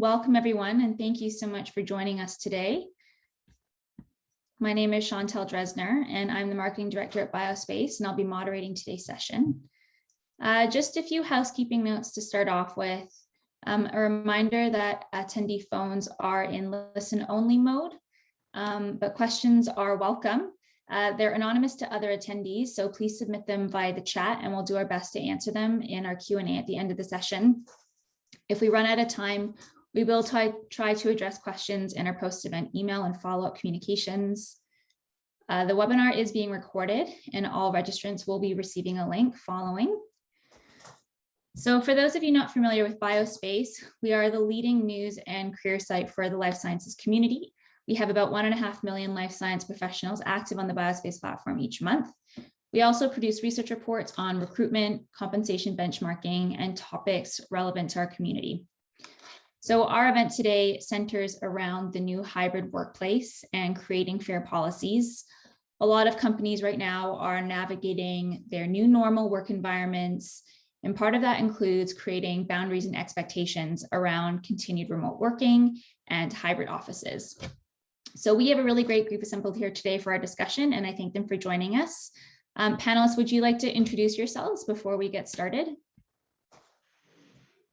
Welcome everyone, and thank you so much for joining us today. My name is Chantel Dresner, and I'm the Marketing Director at BioSpace, and I'll be moderating today's session. Just a few housekeeping notes to start off with. A reminder that attendee phones are in listen-only mode, but questions are welcome. They're anonymous to other attendees, so please submit them via the chat, and we'll do our best to answer them in our Q&A at the end of the session. If we run out of time, we will try to address questions in our post-event email and follow-up communications. The webinar is being recorded, and all registrants will be receiving a link following. So for those of you not familiar with BioSpace, we are the leading news and career site for the life sciences community. We have about 1.5 million life science professionals active on the BioSpace platform each month. We also produce research reports on recruitment, compensation benchmarking, and topics relevant to our community. So our event today centers around the new hybrid workplace and creating fair policies. A lot of companies right now are navigating their new normal work environments, and part of that includes creating boundaries and expectations around continued remote working and hybrid offices. So we have a really great group assembled here today for our discussion, and I thank them for joining us. Panelists, would you like to introduce yourselves before we get started?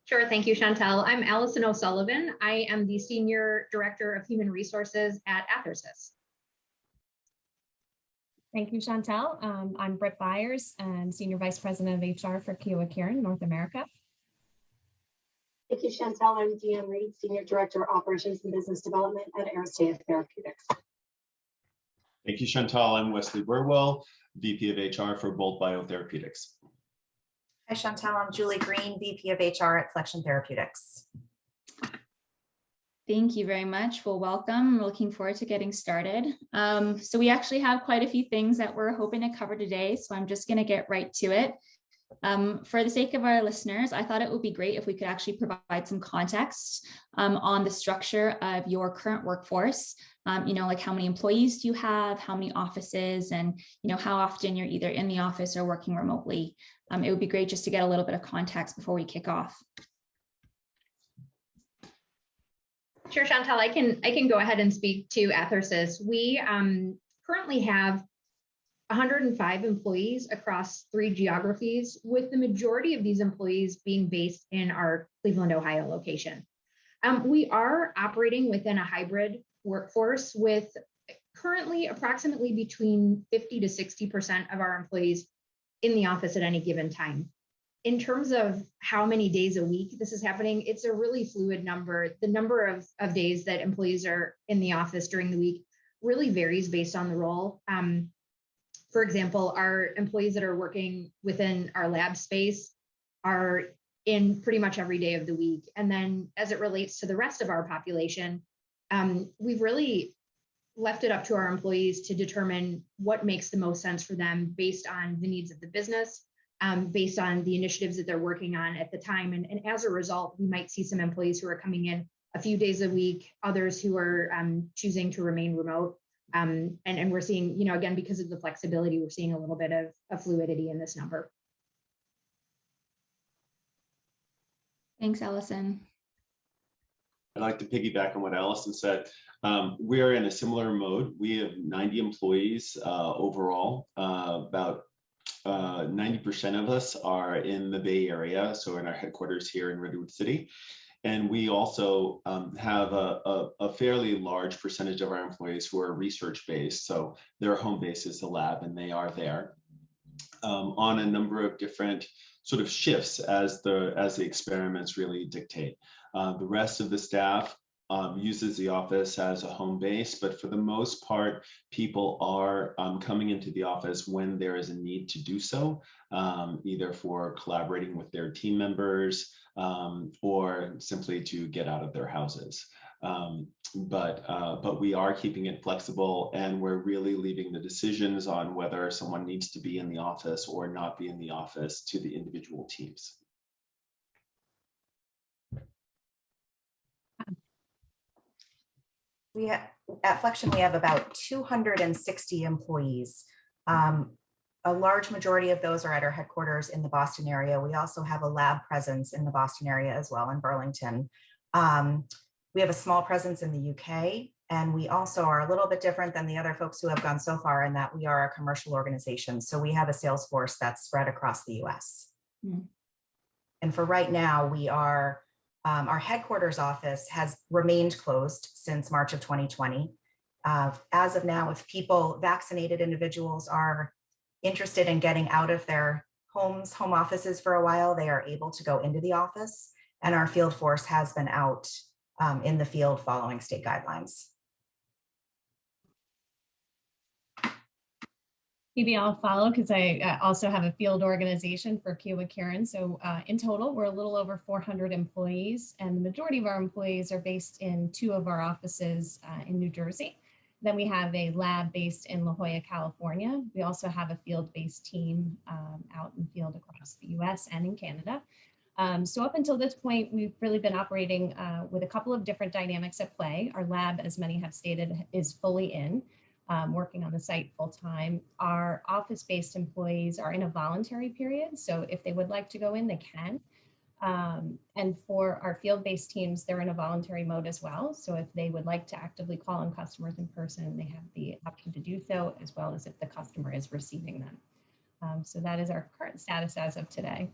Sure, thank you, Chantel. I'm Allison O'Sullivan. I am the Senior Director of Human Resources at Athersys. Thank you, Chantel. I'm Britt Byers, and Senior Vice President of HR for Kyowa Kirin, North America. Thank you, Chantel. I'm Deanne Reed, Senior Director of Operations and Business Development at Aristea Therapeutics. Thank you, Chantal. I'm Wesley Burwell, VP of HR for Bolt Biotherapeutics. Hi, Chantal. I'm Julie Green, VP of HR at Flexion Therapeutics. Thank you very much. Well, welcome. We're looking forward to getting started. So we actually have quite a few things that we're hoping to cover today, so I'm just going to get right to it. For the sake of our listeners, I thought it would be great if we could actually provide some context on the structure of your current workforce. Like how many employees do you have, how many offices, and how often you're either in the office or working remotely. It would be great just to get a little bit of context before we kick off. Sure, Chantal, I can go ahead and speak to Athersys. We currently have 105 employees across 3 geographies, with the majority of these employees being based in our Cleveland, Ohio location. We are operating within a hybrid workforce with currently approximately between 50 to 60% of our employees in the office at any given time. In terms of how many days a week this is happening, it's a really fluid number. The number of days that employees are in the office during the week really varies based on the role. For example, our employees that are working within our lab space are in pretty much every day of the week. And then as it relates to the rest of our population, we've really left it up to our employees to determine what makes the most sense for them based on the needs of the business, based on the initiatives that they're working on at the time. And as a result, we might see some employees who are coming in a few days a week, others who are choosing to remain remote. And we're seeing, again, because of the flexibility, we're seeing a little bit of fluidity in this number. Thanks, Allison. I'd like to piggyback on what Allison said. We are in a similar mode. We have 90 employees overall. About 90% of us are in the Bay Area, so in our headquarters here in Redwood City. And we also have a fairly large percentage of our employees who are research-based. So their home base is the lab, and they are there on a number of different sort of shifts as the experiments really dictate. The rest of the staff uses the office as a home base, but for the most part, people are coming into the office when there is a need to do so, either for collaborating with their team members or simply to get out of their houses. But we are keeping it flexible, and we're really leaving the decisions on whether someone needs to be in the office or not be in the office to the individual teams. At Flexion, we have about 260 employees. A large majority of those are at our headquarters in the Boston area. We also have a lab presence in the Boston area as well, in Burlington. We have a small presence in the UK, and we also are a little bit different than the other folks who have gone so far in that we are a commercial organization. So we have a sales force that's spread across the US. Mm. And for right now, we are, our headquarters office has remained closed since March of 2020. As of now, if people, vaccinated individuals, are interested in getting out of their home offices for a while, they are able to go into the office, and our field force has been out in the field following state guidelines. Maybe I'll follow because I also have a field organization for Kiowa Kirin. So in total, we're a little over 400 employees, and the majority of our employees are based in 2 of our offices in New Jersey. Then we have a lab based in La Jolla, California. We also have a field-based team out in field across the US and in Canada. So up until this point, we've really been operating with a couple of different dynamics at play. Our lab, as many have stated, is fully in, working on the site full time. Our office-based employees are in a voluntary period. So if they would like to go in, they can. And for our field-based teams, they're in a voluntary mode as well. So if they would like to actively call on customers in person, they have the option to do so, as well as if the customer is receiving them. So that is our current status as of today.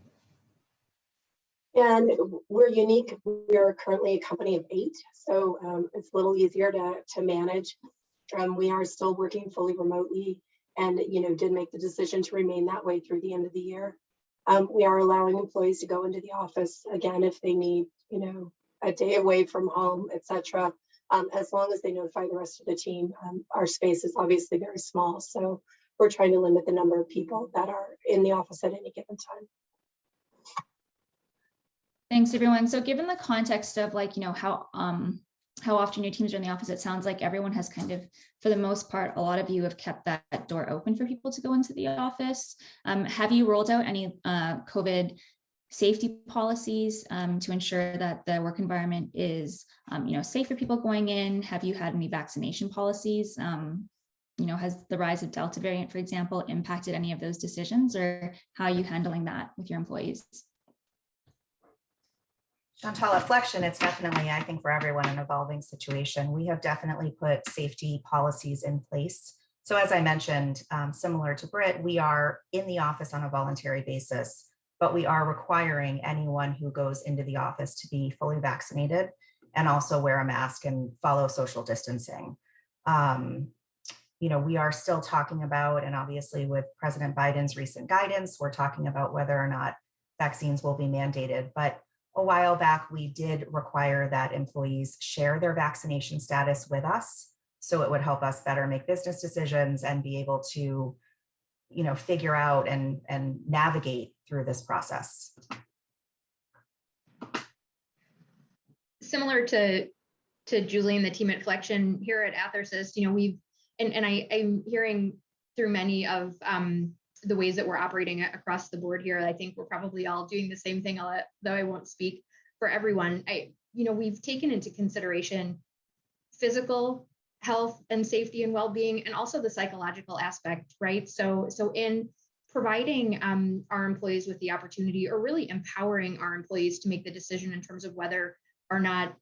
And we're unique. We are currently a company of 8, so it's a little easier to manage. We are still working fully remotely, and did make the decision to remain that way through the end of the year. We are allowing employees to go into the office again if they need, a day away from home, etc. As long as they notify the rest of the team. Our space is obviously very small, so we're trying to limit the number of people that are in the office at any given time. Thanks, everyone. So given the context of how often your teams are in the office, it sounds like everyone has kind of, for the most part, a lot of you have kept that door open for people to go into the office. Have you rolled out any COVID safety policies to ensure that the work environment is safe for people going in? Have you had any vaccination policies? Has the rise of Delta variant, for example, impacted any of those decisions, or how are you handling that with your employees? Chantal, reflection, it's definitely, I think, for everyone, an evolving situation. We have definitely put safety policies in place. So as I mentioned, similar to Britt, we are in the office on a voluntary basis, but we are requiring anyone who goes into the office to be fully vaccinated and also wear a mask and follow social distancing. We are still talking about, and obviously with President Biden's recent guidance, we're talking about whether or not vaccines will be mandated. But a while back, we did require that employees share their vaccination status with us. So it would help us better make business decisions and be able to, figure out and navigate through this process. Similar to Julie and the team at Flexion here at Athersys, I'm hearing through many of the ways that we're operating across the board here. I think we're probably all doing the same thing, though I won't speak for everyone. We've taken into consideration physical health and safety and well-being, and also the psychological aspect, right? So in providing our employees with the opportunity, or really empowering our employees to make the decision in terms of whether or not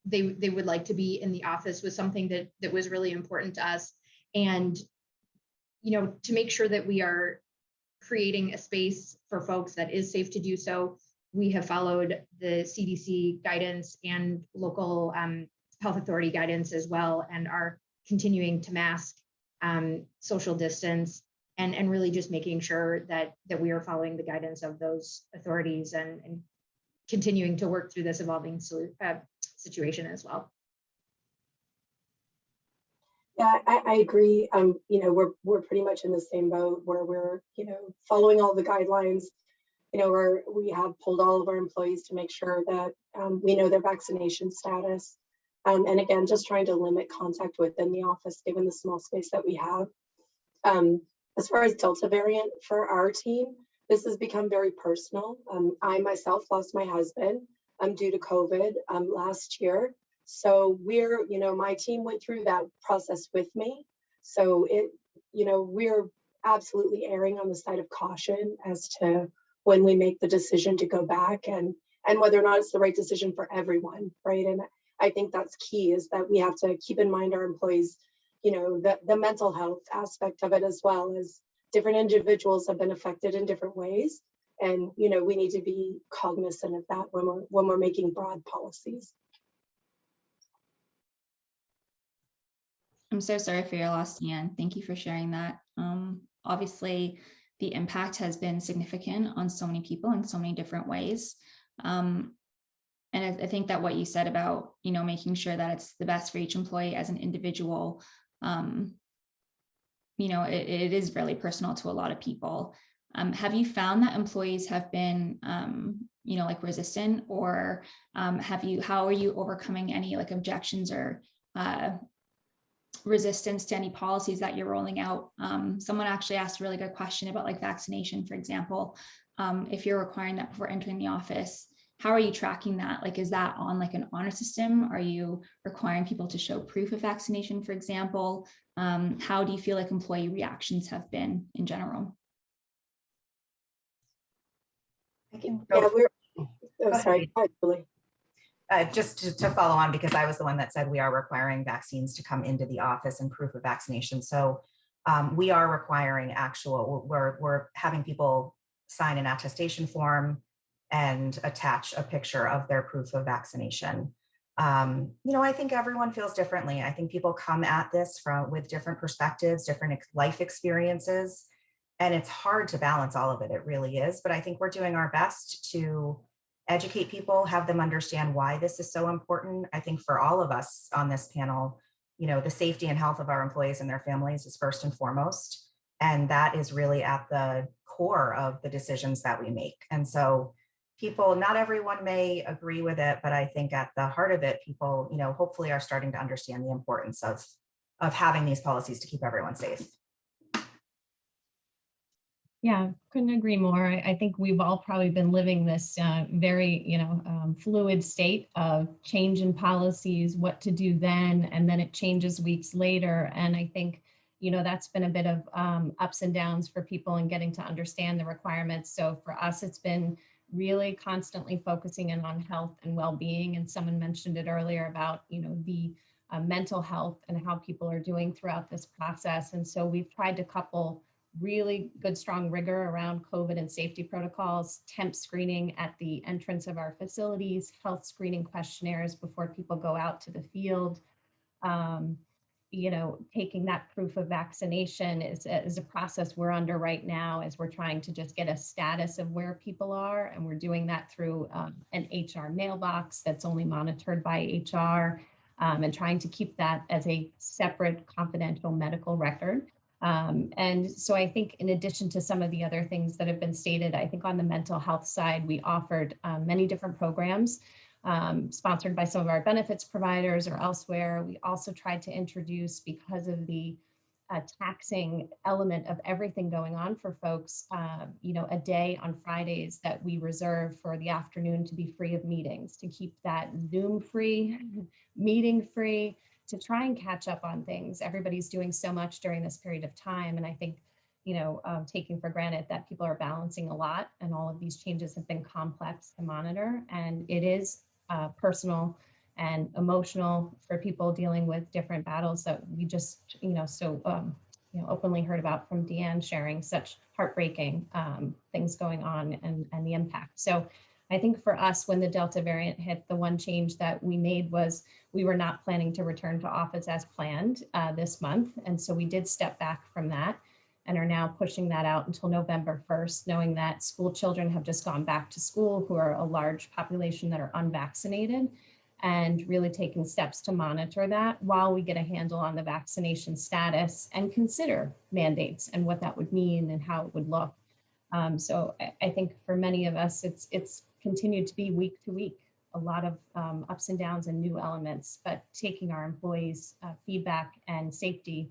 they would like to be in the office, was something that was really important to us. And to make sure that we are creating a space for folks that is safe to do so, we have followed the CDC guidance and local health authority guidance as well, and are continuing to mask, social distance, and really just making sure that we are following the guidance of those authorities and continuing to work through this evolving situation as well. Yeah, I agree. We're pretty much in the same boat where we're, following all the guidelines. We have pulled all of our employees to make sure that we know their vaccination status. And again, just trying to limit contact within the office, given the small space that we have. As far as Delta variant for our team, this has become very personal. I myself lost my husband due to COVID last year. So my team went through that process with me. So we're absolutely erring on the side of caution as to when we make the decision to go back, and whether or not it's the right decision for everyone, right? I think that's key, is that we have to keep in mind our employees, you know, the mental health aspect of it, as well as different individuals have been affected in different ways. And, you know, we need to be cognizant of that when we're making broad policies. I'm so sorry for your loss, Ian. Thank you for sharing that. Obviously, the impact has been significant on so many people in so many different ways. And I think that what you said about, you know, making sure that it's the best for each employee as an individual, you know, it is really personal to a lot of people. Have you found that employees have been, you know, like resistant, or how are you overcoming any like objections or resistance to any policies that you're rolling out? Someone actually asked a really good question about like vaccination, for example. If you're requiring that before entering the office, how are you tracking that? Like, is that on like an honor system? Are you requiring people to show proof of vaccination, for example? How do you feel like employee reactions have been in general? I can Yeah, go. sorry, go ahead, Julie. Just to follow on, because I was the one that said we are requiring vaccines to come into the office and proof of vaccination. So we are requiring we're having people sign an attestation form and attach a picture of their proof of vaccination. You know, I think everyone feels differently. I think people come at this with different perspectives, different life experiences, and it's hard to balance all of it. It really is. But I think we're doing our best to educate people, have them understand why this is so important. I think for all of us on this panel, you know, the safety and health of our employees and their families is first and foremost. And that is really at the core of the decisions that we make. And so people, not everyone may agree with it, but I think at the heart of it, people, you know, hopefully are starting to understand the importance of having these policies to keep everyone safe. Yeah, couldn't agree more. I think we've all probably been living this very, you know, fluid state of change in policies, what to do then, and then it changes weeks later. And I think, you know, that's been a bit of ups and downs for people in getting to understand the requirements. So for us, it's been really constantly focusing in on health and well-being. And someone mentioned it earlier about, you know, the mental health and how people are doing throughout this process. And so we've tried to couple really good, strong rigor around COVID and safety protocols, temp screening at the entrance of our facilities, health screening questionnaires before people go out to the field. You know, taking that proof of vaccination is a process we're under right now, as we're trying to just get a status of where people are. And we're doing that through an HR mailbox that's only monitored by HR, and trying to keep that as a separate confidential medical record. And so I think in addition to some of the other things that have been stated, I think on the mental health side, we offered many different programs sponsored by some of our benefits providers or elsewhere. We also tried to introduce, because of the taxing element of everything going on for folks, you know, a day on Fridays that we reserve for the afternoon to be free of meetings, to keep that Zoom free, meeting free, to try and catch up on things. Everybody's doing so much during this period of time. And I think, you know, taking for granted that people are balancing a lot, and all of these changes have been complex to monitor. And it is personal and emotional for people dealing with different battles that we just, you know, so, you know, openly heard about from Deanne, sharing such heartbreaking things going on, and the impact. So I think for us, when the Delta variant hit, the one change that we made was we were not planning to return to office as planned this month. And so we did step back from that and are now pushing that out until November 1st, knowing that school children have just gone back to school, who are a large population that are unvaccinated, and really taking steps to monitor that while we get a handle on the vaccination status and consider mandates and what that would mean and how it would look. So I think for many of us, it's continued to be week to week, a lot of ups and downs and new elements, but taking our employees' feedback and safety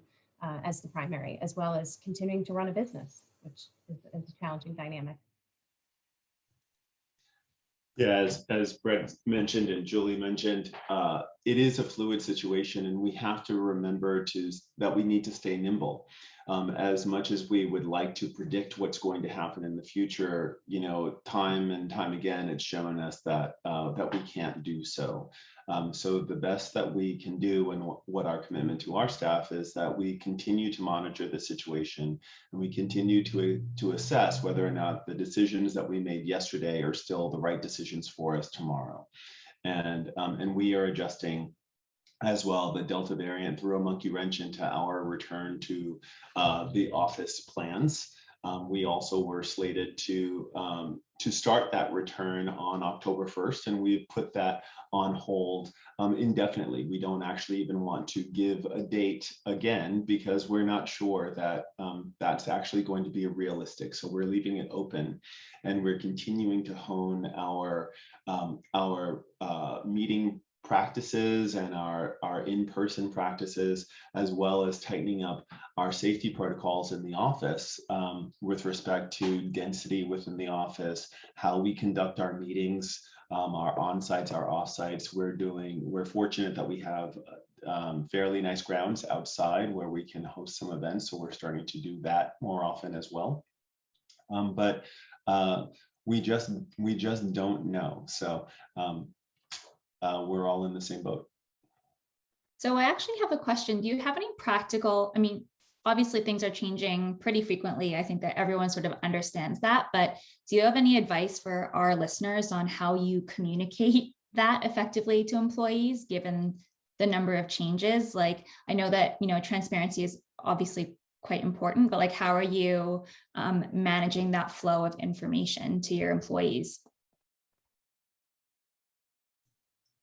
as the primary, as well as continuing to run a business, which is a challenging dynamic. Yeah, as Brett mentioned and Julie mentioned, it is a fluid situation, and we have to remember that we need to stay nimble. As much as we would like to predict what's going to happen in the future, time and time again, it's shown us that that we can't do so. So the best that we can do, and what our commitment to our staff is, that we continue to monitor the situation, and we continue to assess whether or not the decisions that we made yesterday are still the right decisions for us tomorrow. And we are adjusting as well. The Delta variant threw a monkey wrench into our return to the office plans. We also were slated to start that return on October 1st, and we've put that on hold indefinitely. We don't actually even want to give a date again, because we're not sure that that's actually going to be realistic. So we're leaving it open, and we're continuing to hone our meeting practices and our in-person practices, as well as tightening up our safety protocols in the office with respect to density within the office, how we conduct our meetings, our on-sites, our off-sites. We're fortunate that we have fairly nice grounds outside where we can host some events, so we're starting to do that more often as well. But we just don't know. So we're all in the same boat. So I actually have a question. Do you have any practical, I mean, obviously things are changing pretty frequently. I think that everyone sort of understands that, but do you have any advice for our listeners on how you communicate that effectively to employees, given the number of changes? Like, I know that, transparency is obviously quite important, but like, how are you managing that flow of information to your employees?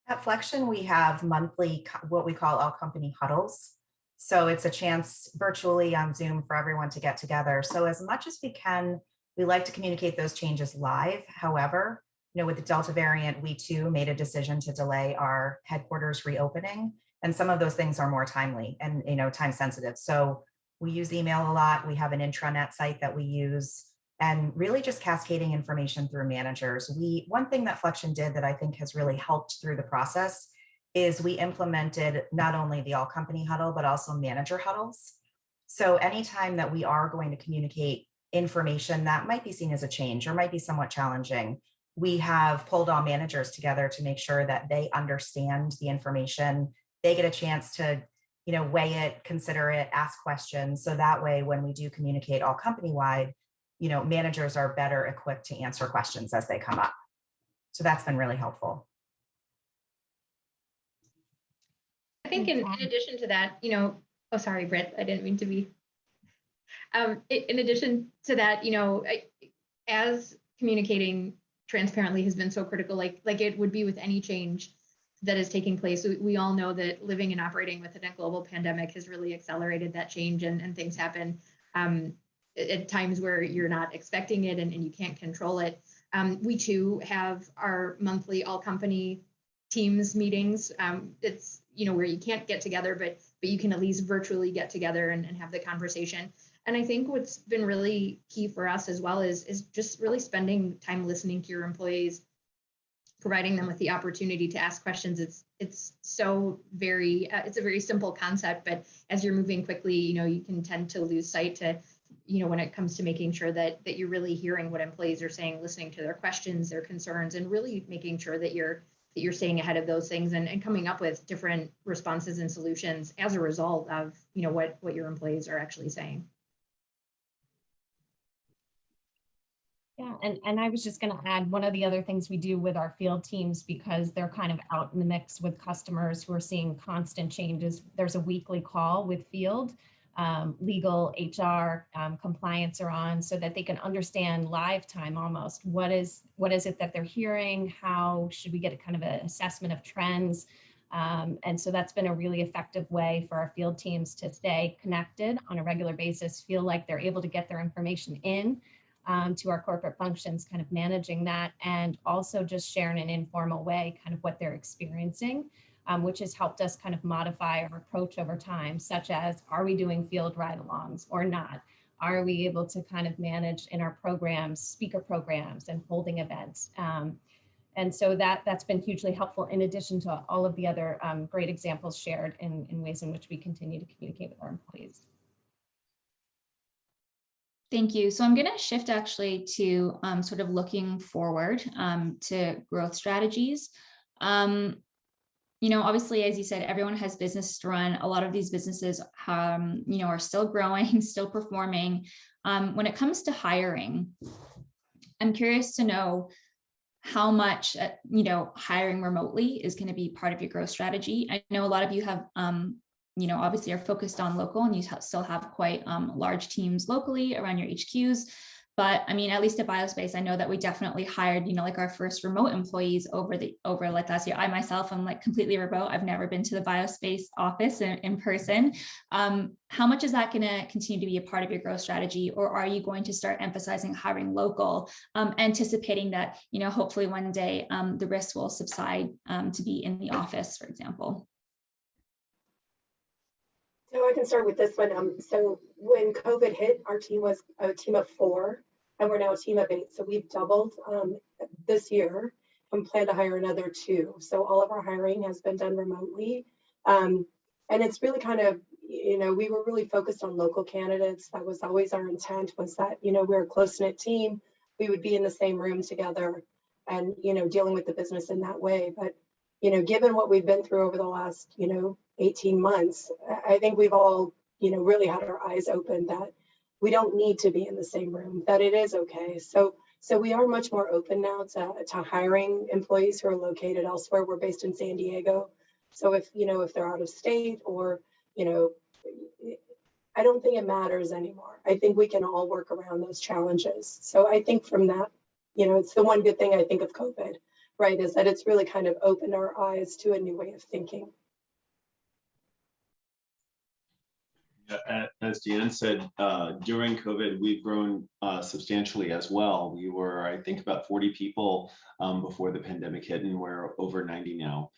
At Flexion, we have monthly, what we call all company huddles. So it's a chance virtually on Zoom for everyone to get together. So as much as we can, we like to communicate those changes live. However, with the Delta variant, we too made a decision to delay our headquarters reopening. And some of those things are more timely and, time sensitive. So we use email a lot. We have an intranet site that we use, and really just cascading information through managers. One thing that Flexion did that I think has really helped through the process is we implemented not only the all company huddle, but also manager huddles. So anytime that we are going to communicate information that might be seen as a change or might be somewhat challenging, we have pulled all managers together to make sure that they understand the information. They get a chance to weigh it, consider it, ask questions. So that way, when we do communicate all company-wide, managers are better equipped to answer questions as they come up. So that's been really helpful. I think in addition to that, oh, sorry, Britt, I didn't mean to be. In addition to that, as communicating transparently has been so critical, like it would be with any change that is taking place. We all know that living and operating within a global pandemic has really accelerated that change, and things happen at times where you're not expecting it and you can't control it. We too have our monthly all company Teams meetings. It's, where you can't get together, but you can at least virtually get together and have the conversation. And I think what's been really key for us as well is just really spending time listening to your employees, providing them with the opportunity to ask questions. It's so very, it's a very simple concept, but as you're moving quickly, you can tend to lose sight to, when it comes to making sure that you're really hearing what employees are saying, listening to their questions, their concerns, and really making sure that you're staying ahead of those things and coming up with different responses and solutions as a result of, what your employees are actually saying. Yeah, and I was just going to add one of the other things we do with our field teams, because they're kind of out in the mix with customers who are seeing constant changes. There's a weekly call with field, legal, HR, compliance are on, so that they can understand live time almost. What is it that they're hearing? How should we get a kind of an assessment of trends? And so that's been a really effective way for our field teams to stay connected on a regular basis, feel like they're able to get their information in to our corporate functions, kind of managing that, and also just share in an informal way kind of what they're experiencing, which has helped us kind of modify our approach over time, such as, are we doing field ride-alongs or not? Are we able to kind of manage in our programs, speaker programs and holding events? And so that's been hugely helpful, in addition to all of the other great examples shared in ways in which we continue to communicate with our employees. Thank you. So I'm going to shift actually to sort of looking forward to growth strategies. Obviously, as you said, everyone has business to run. A lot of these businesses, are still growing, still performing. When it comes to hiring, I'm curious to know how much, hiring remotely is going to be part of your growth strategy. I know a lot of you have, obviously are focused on local, and you still have quite large teams locally around your HQs. But I mean, at least at BioSpace, I know that we definitely hired, like our first remote employees over like last year. I myself am like completely remote. I've never been to the BioSpace office in person. How much is that going to continue to be a part of your growth strategy, or are you going to start emphasizing hiring local, anticipating that, hopefully one day the risk will subside to be in the office, for example? So I can start with this one. So when COVID hit, our team was a team of 4, and we're now a team of 8. So we've doubled this year and plan to hire another 2. So all of our hiring has been done remotely. And it's really kind of, we were really focused on local candidates. That was always our intent, was that, we're a close-knit team. We would be in the same room together and, dealing with the business in that way. But, given what we've been through over the last, 18 months, I think we've all, really had our eyes open that we don't need to be in the same room, that it is okay. So we are much more open now to hiring employees who are located elsewhere. We're based in San Diego. So if they're out of state, or, I don't think it matters anymore. I think we can all work around those challenges. So I think from that, it's the one good thing I think of COVID, right, is that it's really kind of opened our eyes to a new way of thinking. As Deanne said, during COVID, we've grown substantially as well. We were, I think, about 40 people before the pandemic hit, and we're over 90 now.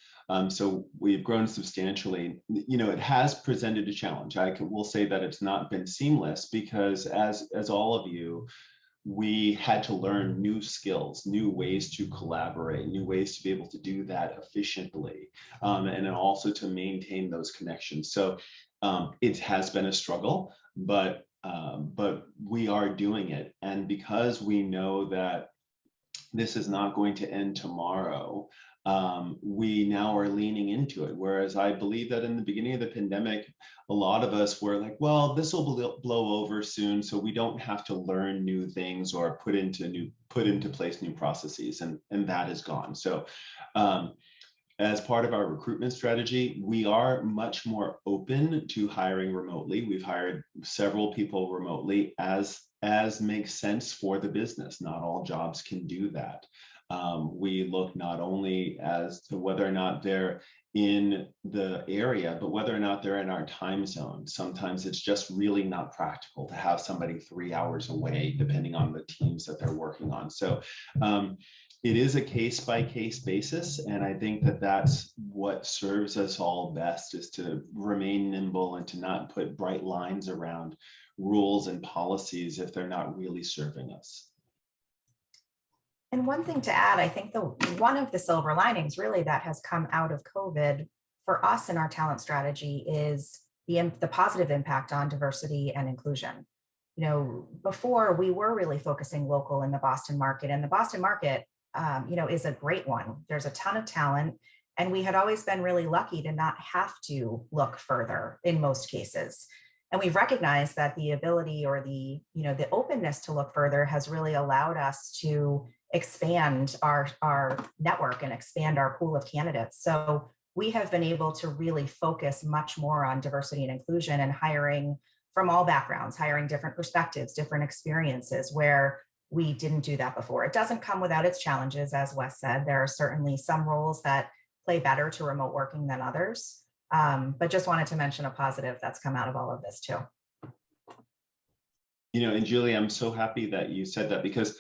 So we've grown substantially. It has presented a challenge. Will say that it's not been seamless, because as all of you, we had to learn new skills, new ways to collaborate, new ways to be able to do that efficiently, and then also to maintain those connections. So it has been a struggle, but we are doing it. And because we know that this is not going to end tomorrow, we now are leaning into it. Whereas I believe that in the beginning of the pandemic, a lot of us were like, well, this will blow over soon, so we don't have to learn new things or put into place new processes, and that is gone. So as part of our recruitment strategy, we are much more open to hiring remotely. We've hired several people remotely as makes sense for the business. Not all jobs can do that. We look not only as to whether or not they're in the area, but whether or not they're in our time zone. Sometimes it's just really not practical to have somebody 3 hours away, depending on the teams that they're working on. So it is a case-by-case basis, and I think that that's what serves us all best, is to remain nimble and to not put bright lines around rules and policies if they're not really serving us. And one thing to add, I think one of the silver linings really that has come out of COVID for us in our talent strategy is the positive impact on diversity and inclusion. Before, we were really focusing local in the Boston market, and the Boston market is a great one. There's a ton of talent, and we had always been really lucky to not have to look further in most cases. And we've recognized that the ability, or the openness to look further, has really allowed us to expand our network and expand our pool of candidates. So we have been able to really focus much more on diversity and inclusion, and hiring from all backgrounds, hiring different perspectives, different experiences, where we didn't do that before. It doesn't come without its challenges, as Wes said. There are certainly some roles that play better to remote working than others. But just wanted to mention a positive that's come out of all of this too. And Julie, I'm so happy that you said that, because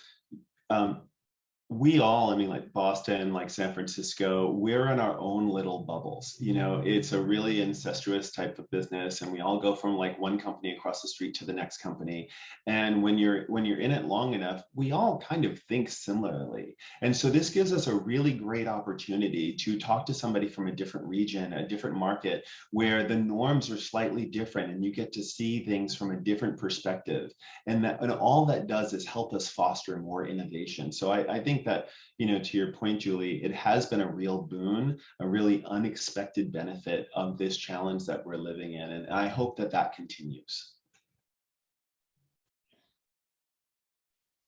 we all, I mean, like Boston, like San Francisco, we're in our own little bubbles. You know, it's a really incestuous type of business, and we all go from like one company across the street to the next company. And when you're in it long enough, we all kind of think similarly. And so this gives us a really great opportunity to talk to somebody from a different region, a different market, where the norms are slightly different, and you get to see things from a different perspective. And all that does is help us foster more innovation. So I think that, you know, to your point, Julie, it has been a real boon, a really unexpected benefit of this challenge that we're living in. And I hope that that continues.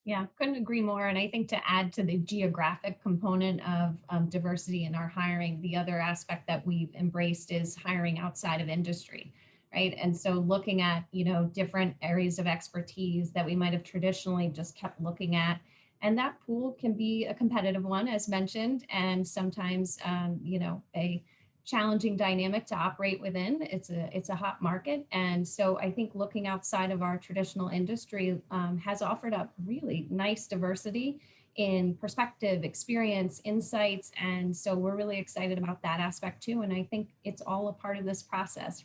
Yeah, couldn't agree more. And I think to add to the geographic component of diversity in our hiring, the other aspect that we've embraced is hiring outside of industry, right? And so looking at, you know, different areas of expertise that we might have traditionally just kept looking at. And that pool can be a competitive one, as mentioned, and sometimes, you know, a challenging dynamic to operate within. It's a hot market. And so I think looking outside of our traditional industry has offered up really nice diversity in perspective, experience, insights. And so we're really excited about that aspect too. And I think it's all a part of this process,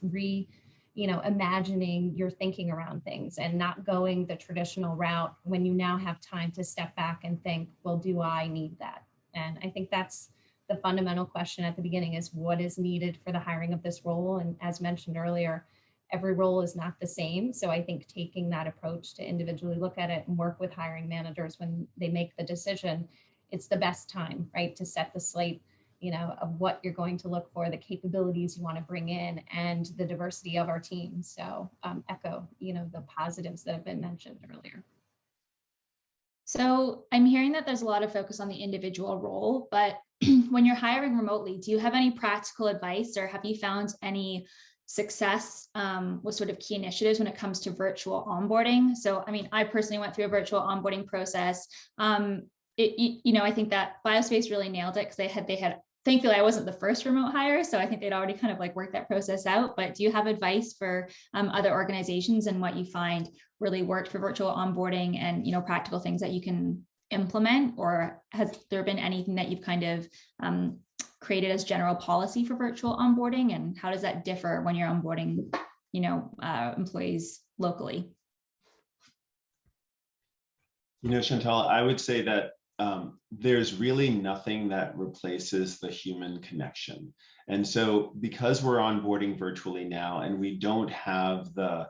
imagining your thinking around things and not going the traditional route when you now have time to step back and think, well, do I need that? And I think that's the fundamental question at the beginning, is what is needed for the hiring of this role? And as mentioned earlier, every role is not the same. So I think taking that approach to individually look at it and work with hiring managers when they make the decision, it's the best time, right, to set the slate, you know, of what you're going to look for, the capabilities you want to bring in, and the diversity of our team. So echo, you know, the positives that have been mentioned earlier. So I'm hearing that there's a lot of focus on the individual role, but when you're hiring remotely, do you have any practical advice, or have you found any success with sort of key initiatives when it comes to virtual onboarding? So, I mean, I personally went through a virtual onboarding process. I think that BioSpace really nailed it, because they had, thankfully I wasn't the first remote hire, so I think they'd already kind of like worked that process out. But do you have advice for other organizations and what you find really worked for virtual onboarding, and, you know, practical things that you can implement? Or has there been anything that you've kind of created as general policy for virtual onboarding, and how does that differ when you're onboarding, you know, employees locally? You know, Chantal, I would say that there's really nothing that replaces the human connection. And so because we're onboarding virtually now, and we don't have the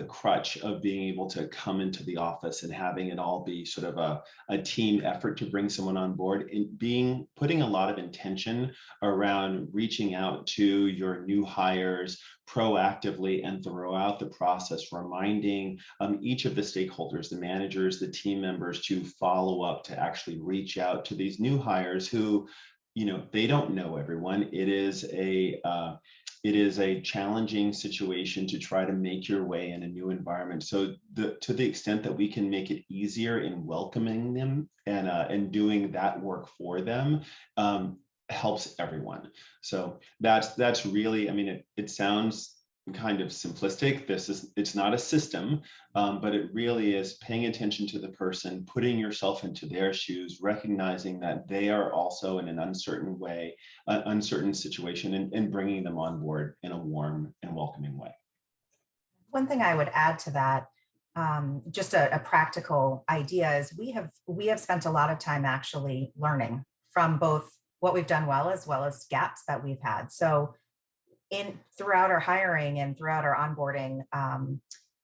crutch of being able to come into the office and having it all be sort of a team effort to bring someone on board, and putting a lot of intention around reaching out to your new hires proactively and throughout the process, reminding each of the stakeholders, the managers, the team members, to follow up, to actually reach out to these new hires who, you know, they don't know everyone. It is a challenging situation to try to make your way in a new environment. So to the extent that we can make it easier in welcoming them and doing that work for them, helps everyone. So that's really, I mean, it sounds kind of simplistic. It's not a system, but it really is paying attention to the person, putting yourself into their shoes, recognizing that they are also in an uncertain situation, and bringing them on board in a warm and welcoming way. One thing I would add to that, just a practical idea, is we have spent a lot of time actually learning from both what we've done well as gaps that we've had. So throughout our hiring and throughout our onboarding,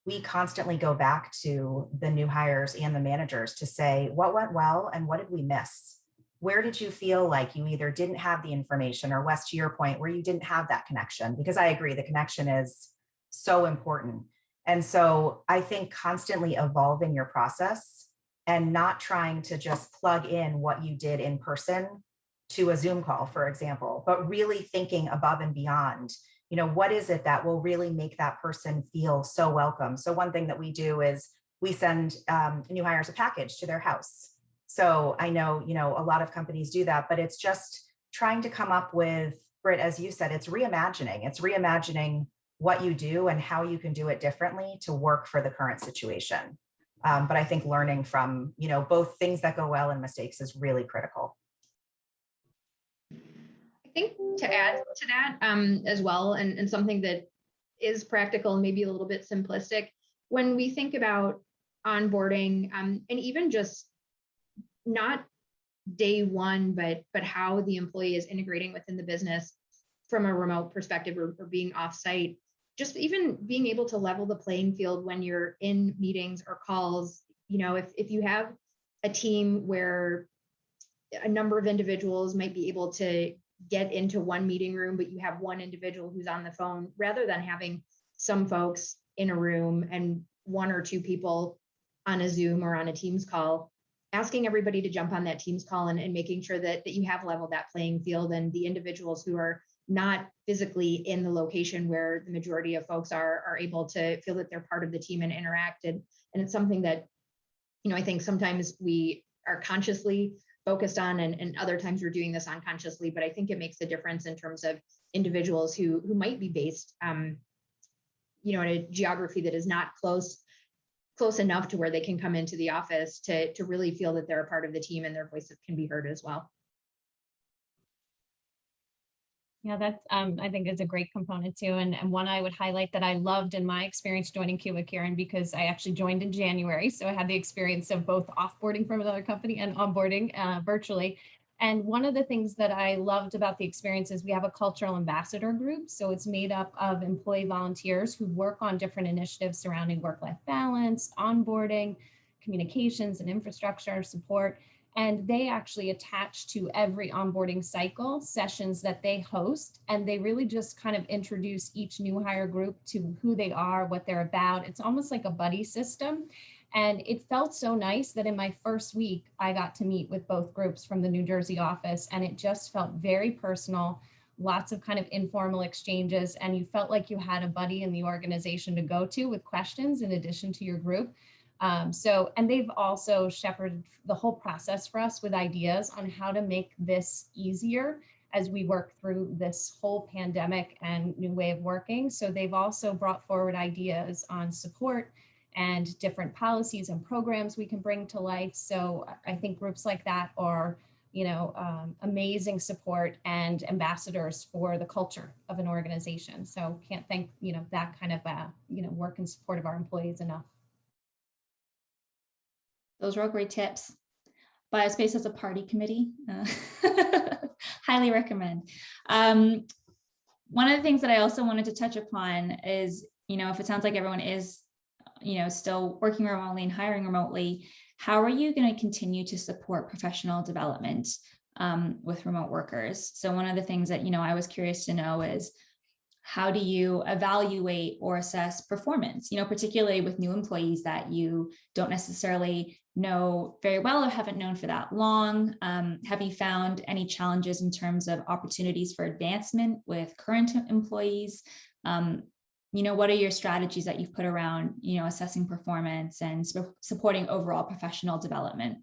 we constantly go back to the new hires and the managers to say, what went well and what did we miss? Where did you feel like you either didn't have the information, or Wes, to your point, where you didn't have that connection? Because I agree, the connection is so important. And so I think constantly evolving your process and not trying to just plug in what you did in person to a Zoom call, for example, but really thinking above and beyond, you know, what is it that will really make that person feel so welcome? So one thing that we do is we send new hires a package to their house. So I know, you know, a lot of companies do that, but it's just trying to come up with, Britt, as you said, it's reimagining what you do and how you can do it differently to work for the current situation. But I think learning from, both things that go well and mistakes is really critical. I think to add to that as well, and something that is practical and maybe a little bit simplistic, when we think about onboarding and even just not day one, but how the employee is integrating within the business from a remote perspective or being offsite, just even being able to level the playing field when you're in meetings or calls. If you have a team where a number of individuals might be able to get into one meeting room, but you have one individual who's on the phone, rather than having some folks in a room and one or two people on a Zoom or on a Teams call, asking everybody to jump on that Teams call and making sure that you have leveled that playing field, and the individuals who are not physically in the location where the majority of folks are able to feel that they're part of the team and interacted. And it's something that, I think sometimes we are consciously focused on, and other times we're doing this unconsciously, but I think it makes a difference in terms of individuals who might be based, in a geography that is not close enough to where they can come into the office to really feel that they're a part of the team and their voice can be heard as well. Yeah, that's I think is a great component too, and one I would highlight that I loved in my experience joining Cuba Karen, because I actually joined in January, so I had the experience of both offboarding from another company and onboarding virtually. And one of the things that I loved about the experience is we have a cultural ambassador group, so it's made up of employee volunteers who work on different initiatives surrounding work-life balance, onboarding, communications, and infrastructure support. And they actually attach to every onboarding cycle sessions that they host. And they really just kind of introduce each new hire group to who they are, what they're about. It's almost like a buddy system. And it felt so nice that in my first week, I got to meet with both groups from the New Jersey office. And it just felt very personal, lots of kind of informal exchanges. And you felt like you had a buddy in the organization to go to with questions in addition to your group. And they've also shepherded the whole process for us with ideas on how to make this easier as we work through this whole pandemic and new way of working. So they've also brought forward ideas on support and different policies and programs we can bring to life. So I think groups like that are, amazing support and ambassadors for the culture of an organization. So can't thank, that kind of, work and support of our employees enough. Those were all great tips. BioSpace has a party committee. Highly recommend. One of the things that I also wanted to touch upon is, if it sounds like everyone is, still working remotely and hiring remotely, how are you going to continue to support professional development with remote workers? So one of the things that, I was curious to know is, how do you evaluate or assess performance, particularly with new employees that you don't necessarily know very well or haven't known for that long? Have you found any challenges in terms of opportunities for advancement with current employees? What are your strategies that you've put around, assessing performance and supporting overall professional development?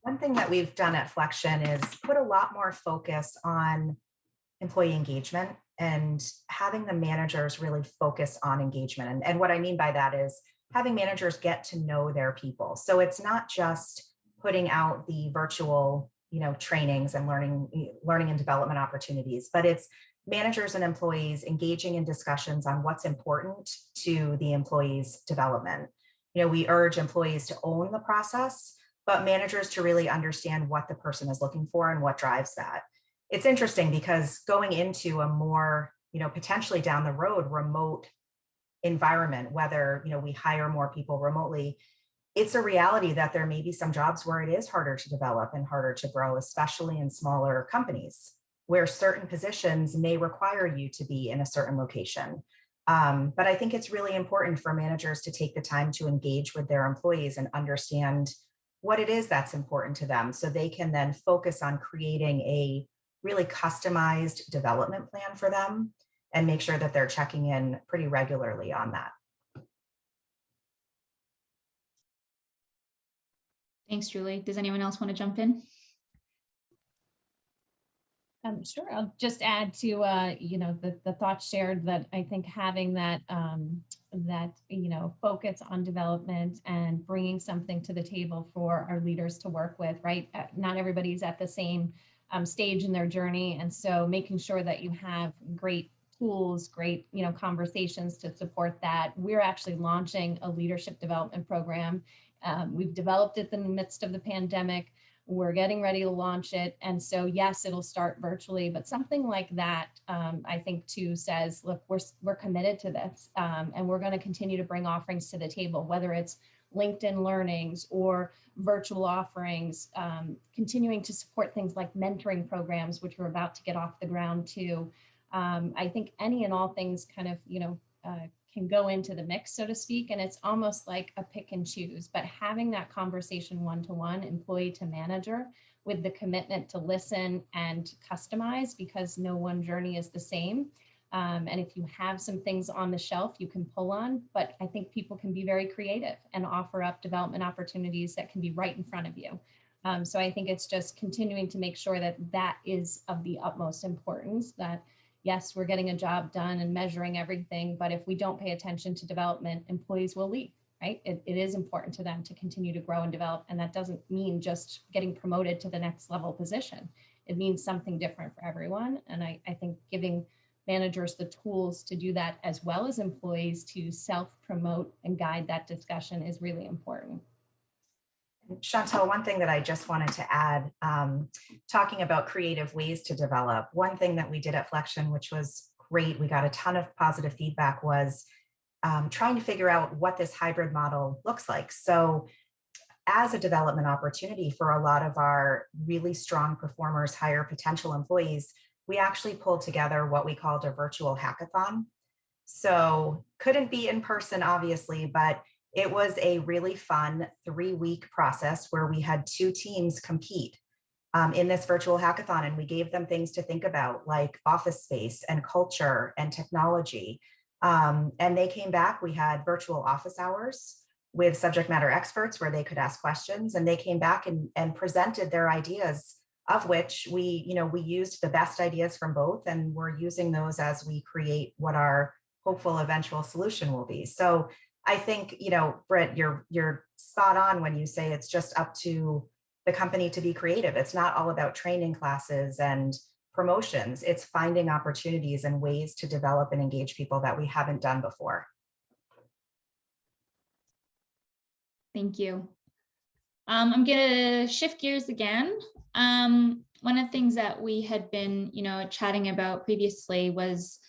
One thing that we've done at Flexion is put a lot more focus on employee engagement and having the managers really focus on engagement. And what I mean by that is having managers get to know their people. So it's not just putting out the virtual, trainings and learning and development opportunities, but it's managers and employees engaging in discussions on what's important to the employee's development. We urge employees to own the process, but managers to really understand what the person is looking for and what drives that. It's interesting because going into a more, potentially down the road remote environment, whether, we hire more people remotely, it's a reality that there may be some jobs where it is harder to develop and harder to grow, especially in smaller companies, where certain positions may require you to be in a certain location. But I think it's really important for managers to take the time to engage with their employees and understand what it is that's important to them, so they can then focus on creating a really customized development plan for them and make sure that they're checking in pretty regularly on that. Thanks, Julie. Does anyone else want to jump in? Sure. I'll just add to the thoughts shared that I think having that focus on development and bringing something to the table for our leaders to work with. Right, not everybody's at the same stage in their journey, and so making sure that you have great tools, great conversations to support that. We're actually launching a leadership development program. We've developed it in the midst of the pandemic. We're getting ready to launch it. And so, yes, it'll start virtually, but something like that, I think too says, look, we're committed to this, and we're going to continue to bring offerings to the table, whether it's LinkedIn learnings or virtual offerings, continuing to support things like mentoring programs, which we're about to get off the ground too. I think any and all things kind of, can go into the mix, so to speak, and it's almost like a pick and choose, but having that conversation one-to-one, employee to manager, with the commitment to listen and customize, because no one journey is the same. And if you have some things on the shelf you can pull on, but I think people can be very creative and offer up development opportunities that can be right in front of you. So I think it's just continuing to make sure that that is of the utmost importance, that yes, we're getting a job done and measuring everything, but if we don't pay attention to development, employees will leave, right? It is important to them to continue to grow and develop. And that doesn't mean just getting promoted to the next level position. It means something different for everyone. And I think giving managers the tools to do that, as well as employees to self-promote and guide that discussion, is really important. Chantal, one thing that I just wanted to add, talking about creative ways to develop, one thing that we did at Flexion, which was great, we got a ton of positive feedback, was trying to figure out what this hybrid model looks like. So as a development opportunity for a lot of our really strong performers, higher potential employees, we actually pulled together what we called a virtual hackathon. So couldn't be in person, obviously, but it was a really fun 3-week process where we had 2 teams compete in this virtual hackathon, and we gave them things to think about, like office space and culture and technology. And they came back. We had virtual office hours with subject matter experts where they could ask questions, and they came back and presented their ideas, of which we used the best ideas from both, and we're using those as we create what our hopeful eventual solution will be. So I think, Britt, you're spot on when you say it's just up to the company to be creative. It's not all about training classes and promotions. It's finding opportunities and ways to develop and engage people that we haven't done before. Thank you. I'm going to shift gears again. One of the things that we had been, chatting about previously was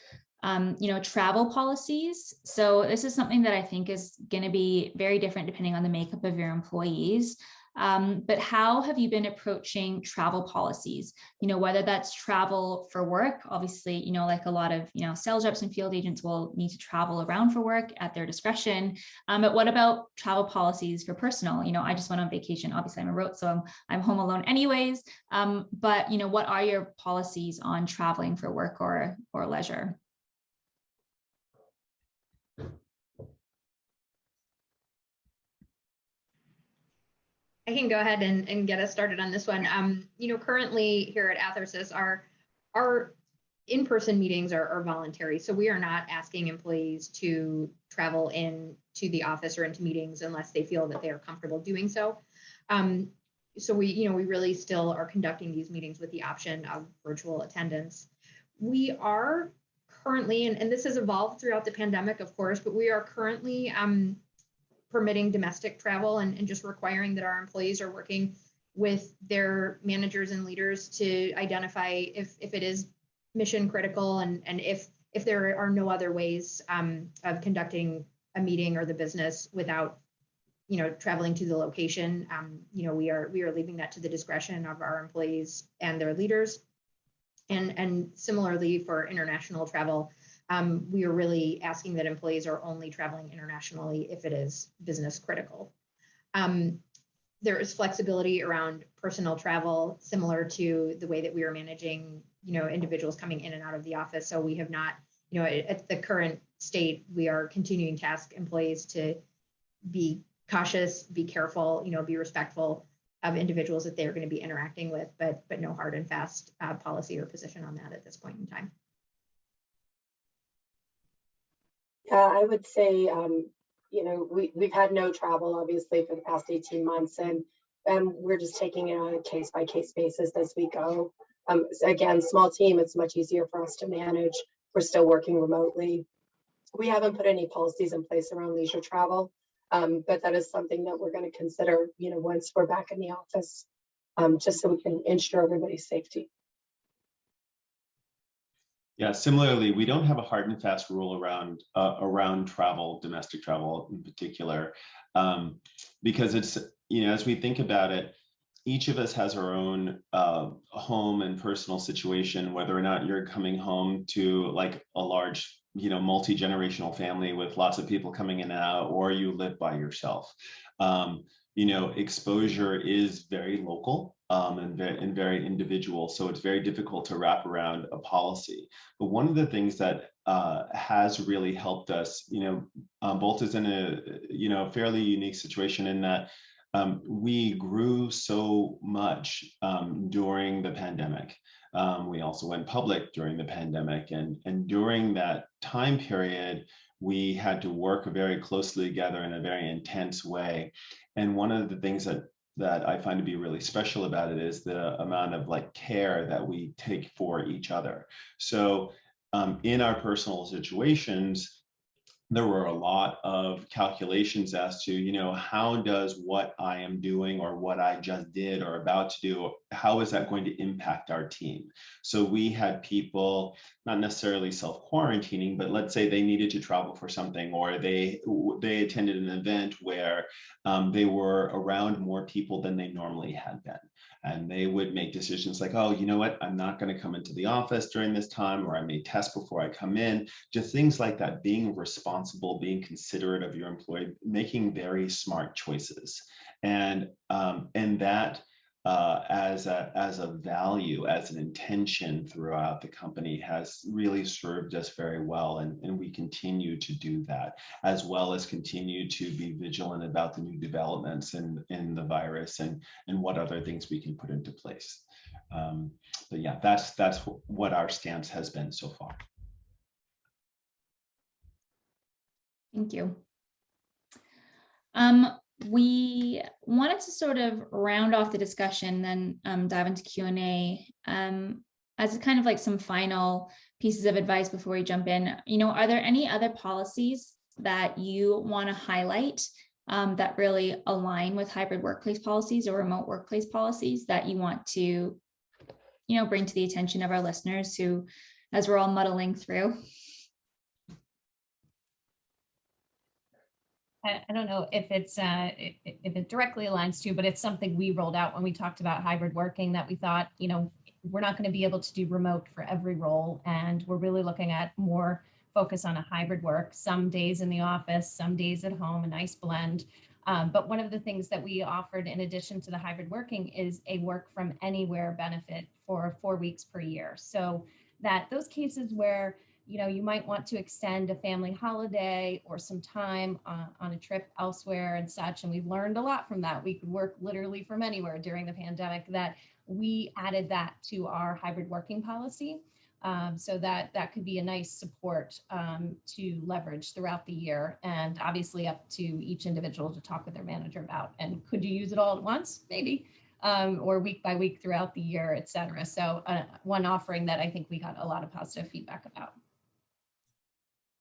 travel policies. So this is something that I think is going to be very different depending on the makeup of your employees. But how have you been approaching travel policies? Whether that's travel for work, obviously, like a lot of, sales reps and field agents will need to travel around for work at their discretion. But what about travel policies for personal? I just went on vacation. Obviously, I'm a remote, so I'm home alone anyways. But, what are your policies on traveling for work or leisure? I can go ahead and get us started on this one. Currently here at Athersys, our in-person meetings are voluntary. So we are not asking employees to travel into the office or into meetings unless they feel that they are comfortable doing so. So we really still are conducting these meetings with the option of virtual attendance. We are currently, and this has evolved throughout the pandemic, of course, but we are currently permitting domestic travel and just requiring that our employees are working with their managers and leaders to identify if it is mission critical and if there are no other ways of conducting a meeting or the business without traveling to the location. We are leaving that to the discretion of our employees and their leaders. And similarly for international travel, we are really asking that employees are only traveling internationally if it is business critical. There is flexibility around personal travel, similar to the way that we are managing, individuals coming in and out of the office. So we have not, at the current state, we are continuing to ask employees to be cautious, be careful, be respectful individuals that they're going to be interacting with, but no hard and fast policy or position on that at this point in time. I would say, we've had no travel, obviously, for the past 18 months, and we're just taking it on a case-by-case basis as we go. Again, small team, it's much easier for us to manage. We're still working remotely. We haven't put any policies in place around leisure travel, but that is something that we're going to consider, once we're back in the office, just so we can ensure everybody's safety. Yeah, similarly, we don't have a hard and fast rule around travel, domestic travel in particular, because it's, as we think about it, each of us has our own home and personal situation, whether or not you're coming home to like a large, multi-generational family with lots of people coming in and out, or you live by yourself. Exposure is very local and very individual. So it's very difficult to wrap around a policy. But one of the things that has really helped us, Bolt is in a fairly unique situation in that we grew so much during the pandemic. We also went public during the pandemic, and during that time period, we had to work very closely together in a very intense way. And one of the things that I find to be really special about it is the amount of care that we take for each other. So in our personal situations, there were a lot of calculations as to, how does what I am doing or what I just did or about to do, how is that going to impact our team? So we had people not necessarily self-quarantining, but let's say they needed to travel for something, or they attended an event where they were around more people than they normally had been. And they would make decisions like, oh, you know what, I'm not going to come into the office during this time, or I may test before I come in. Just things like that, being responsible, being considerate of your employee, making very smart choices. And that as a value, as an intention throughout the company has really served us very well. And we continue to do that, as well as continue to be vigilant about the new developments in the virus and what other things we can put into place. But yeah, that's what our stance has been so far. Thank you. We wanted to sort of round off the discussion, then dive into Q&A as kind of like some final pieces of advice before we jump in. Are there any other policies that you want to highlight that really align with hybrid workplace policies or remote workplace policies that you want to, bring to the attention of our listeners who, as we're all muddling through? I don't know if it directly aligns to, but it's something we rolled out when we talked about hybrid working, that we thought, we're not going to be able to do remote for every role. And we're really looking at more focus on a hybrid work, some days in the office, some days at home, a nice blend. But one of the things that we offered in addition to the hybrid working is a work from anywhere benefit for 4 weeks per year. So that those cases where you might want to extend a family holiday or some time on a trip elsewhere and such. And we've learned a lot from that. We could work literally from anywhere during the pandemic, that we added that to our hybrid working policy. So that could be a nice support to leverage throughout the year, and obviously up to each individual to talk with their manager about. And could you use it all at once? Maybe. Or week by week throughout the year, et cetera. So one offering that I think we got a lot of positive feedback about.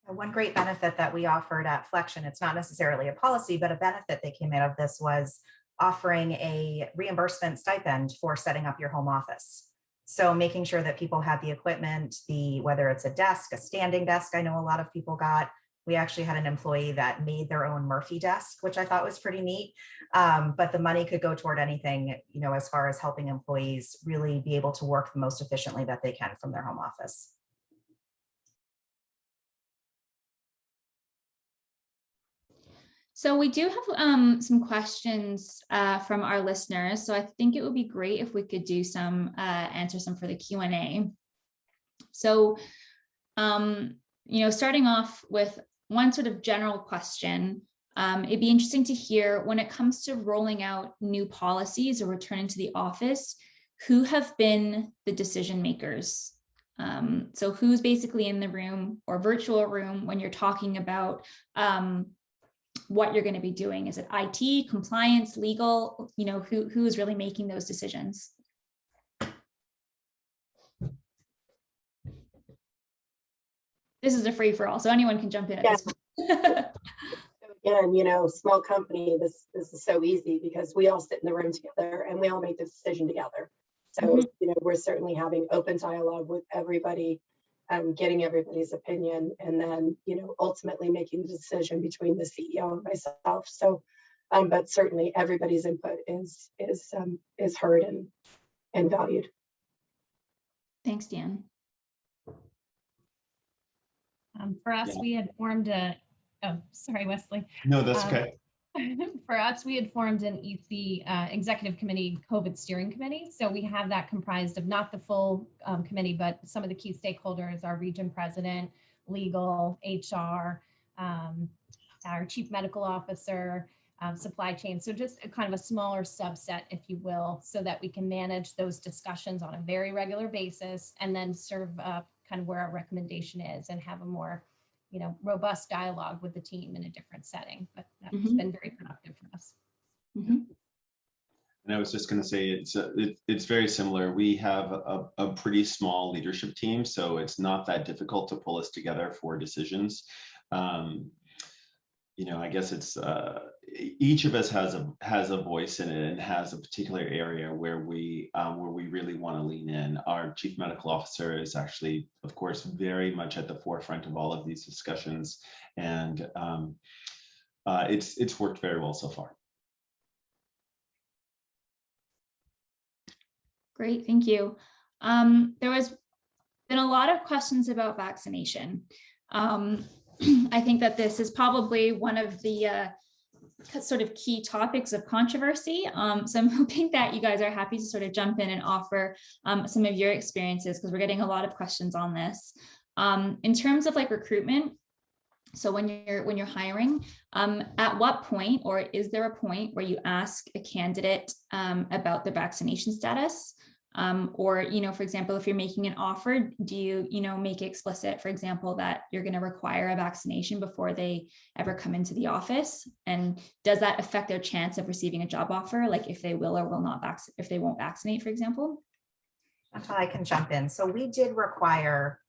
One great benefit that we offered at Flexion, it's not necessarily a policy, but a benefit that came out of this was offering a reimbursement stipend for setting up your home office. So making sure that people had the equipment, whether it's a desk, a standing desk, I know a lot of people got. We actually had an employee that made their own Murphy desk, which I thought was pretty neat. But the money could go toward anything, as far as helping employees really be able to work the most efficiently that they can from their home office. So we do have some questions from our listeners. So I think it would be great if we could do answer some for the Q&A. So, starting off with one sort of general question, It'd be interesting to hear when it comes to rolling out new policies or returning to the office, who have been the decision makers. So who's basically in the room or virtual room when you're talking about what you're going to be doing? Is it IT, compliance, legal? You know, who is really making those decisions? This is a free for all, so anyone can jump in at this point. Again, you know, small company, this is so easy because we all sit in the room together and we all make the decision together. So, you know, we're certainly having open dialogue with everybody, getting everybody's opinion, and then, you know, ultimately making the decision between the CEO and myself. So, but certainly everybody's input is heard and valued. Thanks, Dan. For us, we had formed oh, sorry, Wesley. No, that's okay. For us, we had formed an EC Executive Committee COVID Steering Committee. So we have that comprised of not the full committee, but some of the key stakeholders, our region president, legal, HR, our chief medical officer, supply chain. So just a kind of a smaller subset, if you will, so that we can manage those discussions on a very regular basis and then serve up kind of where our recommendation is and have a more, you know, robust dialogue with the team in a different setting. But that's been very productive for us. Mm-hmm. And I was just going to say it's very similar. We have a pretty small leadership team, so it's not that difficult to pull us together for decisions. You know, I guess it's each of us has a voice in it and has a particular area where we really want to lean in. Our chief medical officer is actually, of course, very much at the forefront of all of these discussions, and it's worked very well so far. Great, thank you. There has been a lot of questions about vaccination. I think that this is probably one of the sort of key topics of controversy. So I'm hoping that you guys are happy to sort of jump in and offer some of your experiences, because we're getting a lot of questions on this. In terms of like recruitment, so when you're hiring, at what point, or is there a point where you ask a candidate about their vaccination status? Or, you know, for example, if you're making an offer, do you know, make it explicit, for example, that you're going to require a vaccination before they ever come into the office? And does that affect their chance of receiving a job offer? Like if they will or will not if they won't vaccinate, for example? I can jump in. So we did require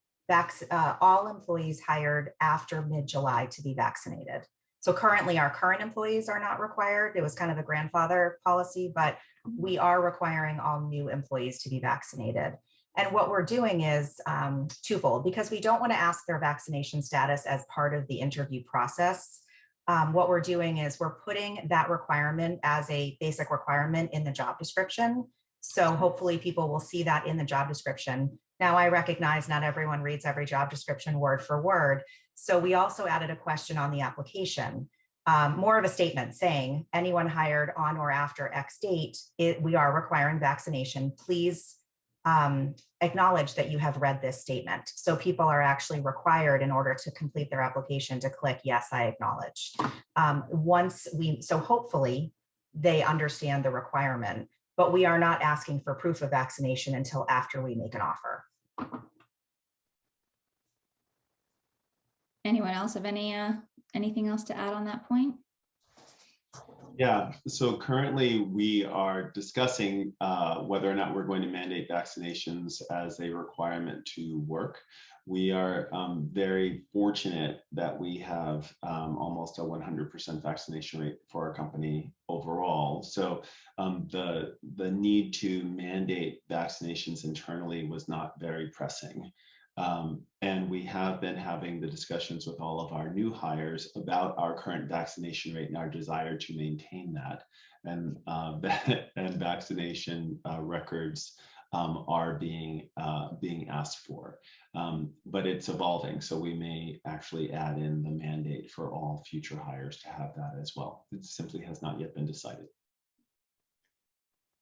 all employees hired after mid-July to be vaccinated. So currently our current employees are not required. It was kind of a grandfather policy, but we are requiring all new employees to be vaccinated. And what we're doing is twofold, because we don't want to ask their vaccination status as part of the interview process. What we're doing is we're putting that requirement as a basic requirement in the job description. So hopefully people will see that in the job description. Now I recognize not everyone reads every job description word for word. So we also added a question on the application, more of a statement saying anyone hired on or after X date, we are requiring vaccination. Please acknowledge that you have read this statement. So people are actually required in order to complete their application to click, yes, I acknowledge. So hopefully they understand the requirement, but we are not asking for proof of vaccination until after we make an offer. Anyone else have anything else to add on that point? Yeah, so currently we are discussing whether or not we're going to mandate vaccinations as a requirement to work. We are very fortunate that we have almost a 100% vaccination rate for our company overall. So the need to mandate vaccinations internally was not very pressing. And we have been having the discussions with all of our new hires about our current vaccination rate and our desire to maintain that. And vaccination records are being asked for, but it's evolving. So we may actually add in the mandate for all future hires to have that as well. It simply has not yet been decided.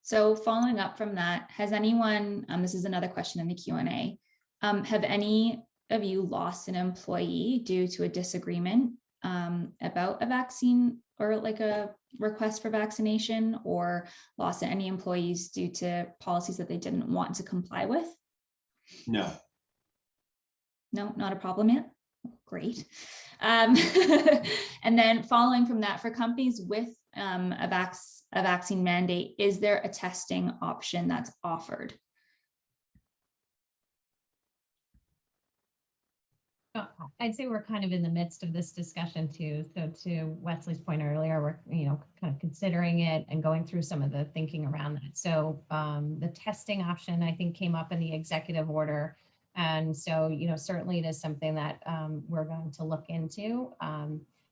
So following up from that, has anyone, this is another question in the Q&A, have any of you lost an employee due to a disagreement about a vaccine or like a request for vaccination, or lost any employees due to policies that they didn't want to comply with? No. No, not a problem yet. Great. And then following from that, for companies with a vaccine mandate, is there a testing option that's offered? I'd say we're kind of in the midst of this discussion too. So to Wesley's point earlier, we're kind of considering it and going through some of the thinking around that. So the testing option, I think, came up in the executive order. And so, certainly it is something that we're going to look into.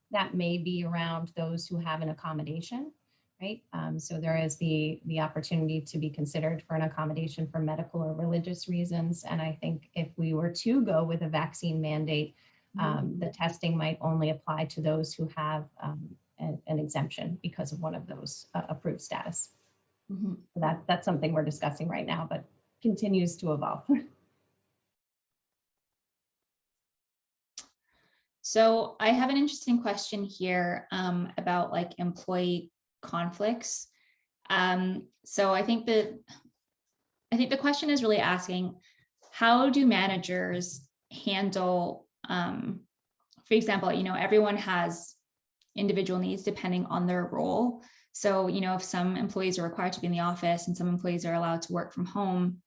That may be around those who have an accommodation, right? So there is the opportunity to be considered for an accommodation for medical or religious reasons. And I think if we were to go with a vaccine mandate, the testing might only apply to those who have an exemption because of one of those approved status. Mm-hmm. So that's something we're discussing right now, but continues to evolve. So I have an interesting question here about like employee conflicts. So I think the question is really asking, how do managers handle, for example, everyone has individual needs depending on their role. So, if some employees are required to be in the office and some employees are allowed to work from home,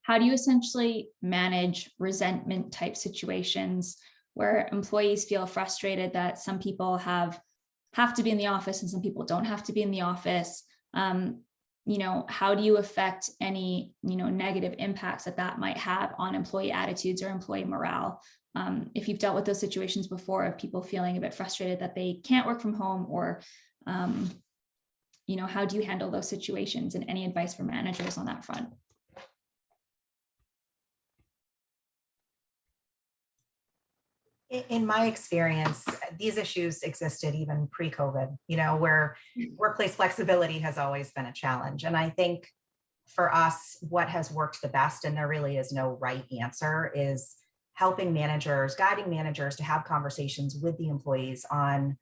how do you essentially manage resentment type situations where employees feel frustrated that some people have to be in the office and some people don't have to be in the office? How do you affect any, negative impacts that might have on employee attitudes or employee morale? If you've dealt with those situations before of people feeling a bit frustrated that they can't work from home, or, how do you handle those situations, and any advice for managers on that front? In my experience, these issues existed even pre-COVID, where workplace flexibility has always been a challenge. And I think for us, what has worked the best, and there really is no right answer, is helping managers, guiding managers to have conversations with the employees on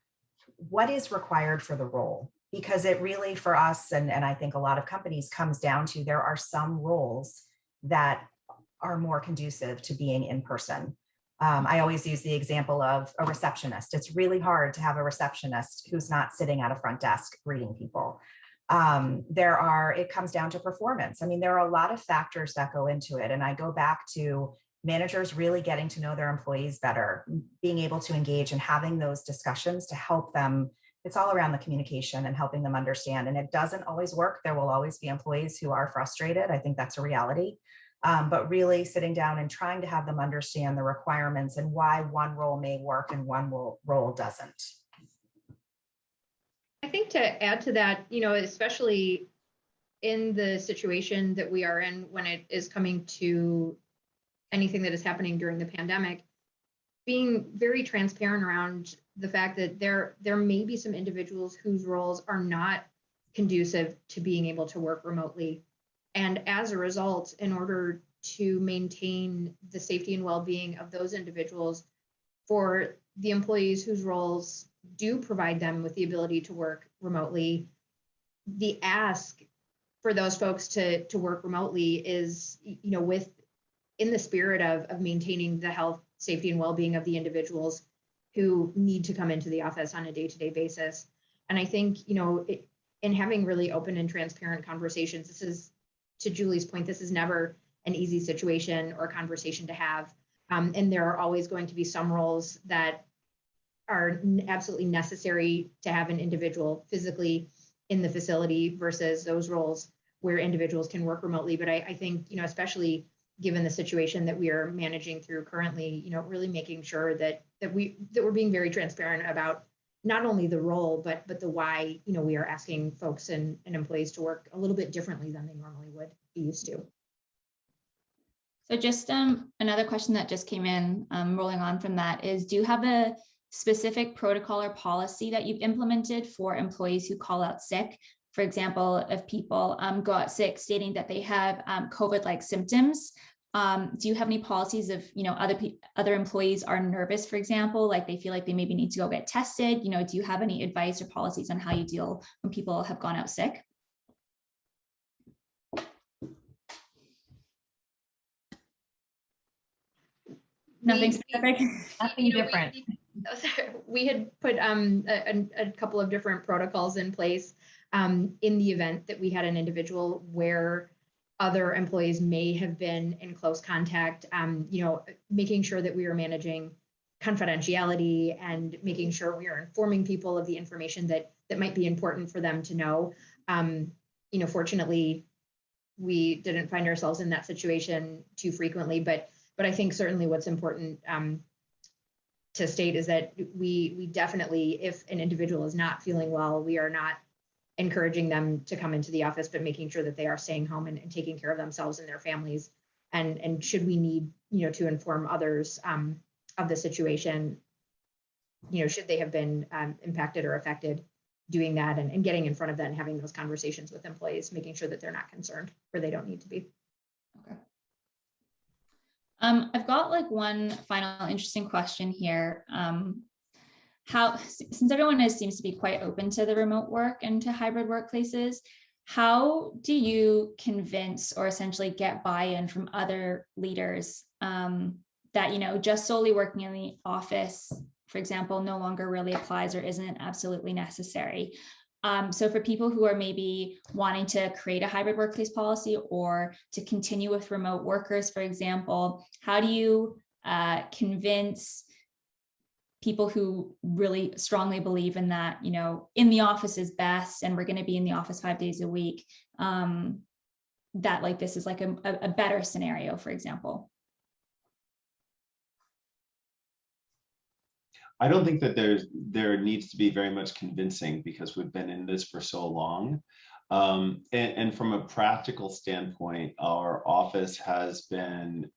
what is required for the role. Because it really, for us, and I think a lot of companies, comes down to there are some roles that are more conducive to being in person. I always use the example of a receptionist. It's really hard to have a receptionist who's not sitting at a front desk greeting people. It comes down to performance. I mean, there are a lot of factors that go into it. And I go back to managers really getting to know their employees better, being able to engage and having those discussions to help them. It's all around the communication and helping them understand. And it doesn't always work. There will always be employees who are frustrated. I think that's a reality. But really sitting down and trying to have them understand the requirements and why one role may work and one role doesn't. I think to add to that, especially in the situation that we are in when it is coming to anything that is happening during the pandemic, being very transparent around the fact that there may be some individuals whose roles are not conducive to being able to work remotely. And as a result, in order to maintain the safety and well-being of those individuals, for the employees whose roles do provide them with the ability to work remotely, the ask for those folks to work remotely is, in the spirit of maintaining the health, safety, and well-being of the individuals who need to come into the office on a day-to-day basis. And I think, in having really open and transparent conversations, this is, to Julie's point, this is never an easy situation or conversation to have. And there are always going to be some roles that are absolutely necessary to have an individual physically in the facility versus those roles where individuals can work remotely. But I think, especially given the situation that we are managing through currently, really making sure that we're being very transparent about not only the role, but the why, we are asking folks and employees to work a little bit differently than they normally would be used to. So just another question that just came in, rolling on from that, is do you have a specific protocol or policy that you've implemented for employees who call out sick? For example, if people go out sick stating that they have COVID-like symptoms, Do you have any policies if, other employees are nervous, for example, like they feel like they maybe need to go get tested? Do you have any advice or policies on how you deal when people have gone out sick? Nothing specific. Nothing different. We had put a couple of different protocols in place in the event that we had an individual where other employees may have been in close contact, making sure that we were managing confidentiality and making sure we are informing people of the information that might be important for them to know. Fortunately, we didn't find ourselves in that situation too frequently, but I think certainly what's important to state is that we definitely, if an individual is not feeling well, we are not encouraging them to come into the office, but making sure that they are staying home and taking care of themselves and their families. And should we need, to inform others of the situation, should they have been impacted or affected, doing that and getting in front of that and having those conversations with employees, making sure that they're not concerned where they don't need to be. Okay. I've got like one final interesting question here. Since everyone seems to be quite open to the remote work and to hybrid workplaces, how do you convince or essentially get buy-in from other leaders that, just solely working in the office, for example, no longer really applies or isn't absolutely necessary? So for people who are maybe wanting to create a hybrid workplace policy or to continue with remote workers, for example, how do you convince people who really strongly believe in that, in the office is best and we're going to be in the office 5 days a week, that like this is like a better scenario, for example? I don't think that there needs to be very much convincing because we've been in this for so long. And from a practical standpoint, our office has been,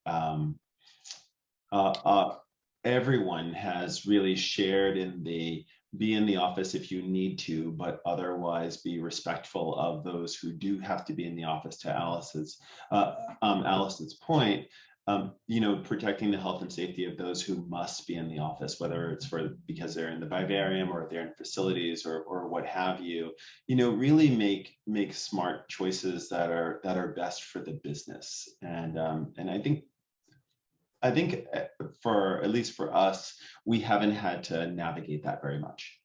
everyone has really shared in the be in the office if you need to, but otherwise be respectful of those who do have to be in the office. To Allison's point, protecting the health and safety of those who must be in the office, whether it's because they're in the vivarium or they're in facilities or what have you, really make smart choices that are best for the business. And I think for, at least for us, we haven't had to navigate that very much.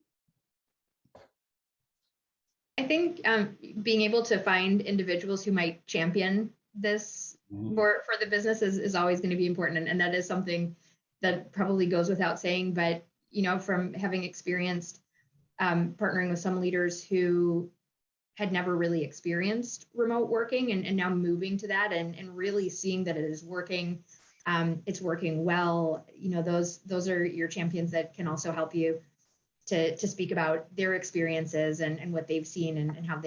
I think being able to find individuals who might champion this for the business is always going to be important. And that is something that probably goes without saying, but, from having experienced partnering with some leaders who had never really experienced remote working and now moving to that and really seeing that it is working, it's working well, those are your champions that can also help you to speak about their experiences and what they've seen and how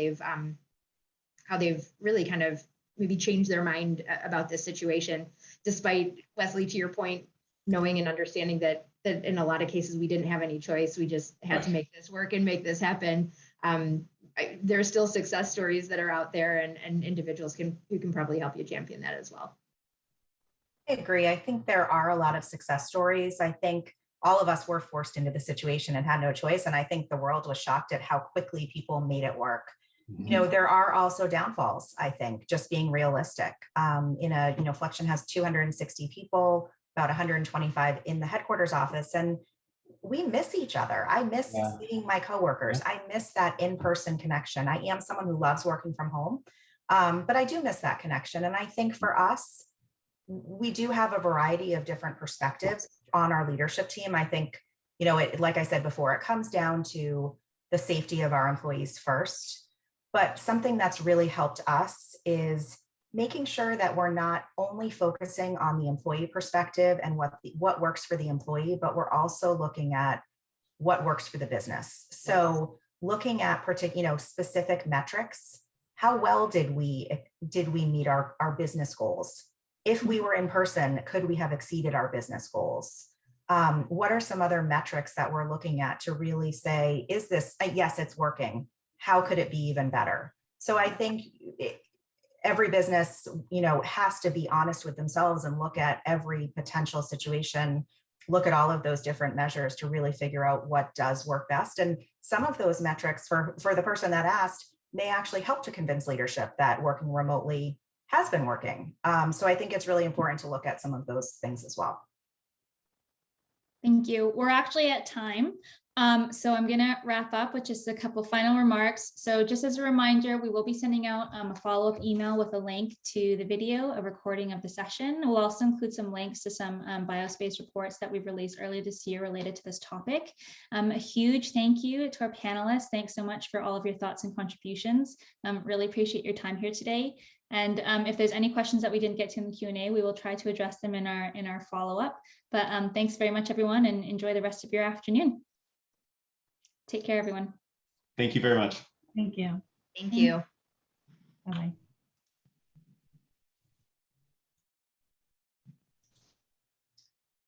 they've really kind of maybe changed their mind about this situation, despite, Wesley, to your point, knowing and understanding that in a lot of cases we didn't have any choice. We just had to make this work and make this happen. There are still success stories that are out there and individuals who can probably help you champion that as well. I agree. I think there are a lot of success stories. I think all of us were forced into the situation and had no choice. And I think the world was shocked at how quickly people made it work. There are also downfalls, I think, just being realistic. Flexion has 260 people, about 125 in the headquarters office, and we miss each other. I miss seeing my coworkers. I miss that in-person connection. I am someone who loves working from home, but I do miss that connection. And I think for us, we do have a variety of different perspectives on our leadership team. I think, like I said before, it comes down to the safety of our employees first. But something that's really helped us is making sure that we're not only focusing on the employee perspective and what works for the employee, but we're also looking at what works for the business. So looking at specific metrics, how well did we meet our business goals? If we were in person, could we have exceeded our business goals? What are some other metrics that we're looking at to really say, is this, yes, it's working. How could it be even better? So I think every business, you know, has to be honest with themselves and look at every potential situation, look at all of those different measures to really figure out what does work best. And some of those metrics for the person that asked may actually help to convince leadership that working remotely has been working. So I think it's really important to look at some of those things as well. Thank you. We're actually at time. So I'm going to wrap up with just a couple final remarks. So just as a reminder, we will be sending out a follow-up email with a link to the video, a recording of the session. We'll also include some links to some BioSpace reports that we've released earlier this year related to this topic. A huge thank you to our panelists. Thanks so much for all of your thoughts and contributions. Really appreciate your time here today. And if there's any questions that we didn't get to in the Q&A, we will try to address them in our follow-up. But thanks very much, everyone, and enjoy the rest of your afternoon. Take care, everyone. Thank you very much. Thank you. Thank you. Bye-bye.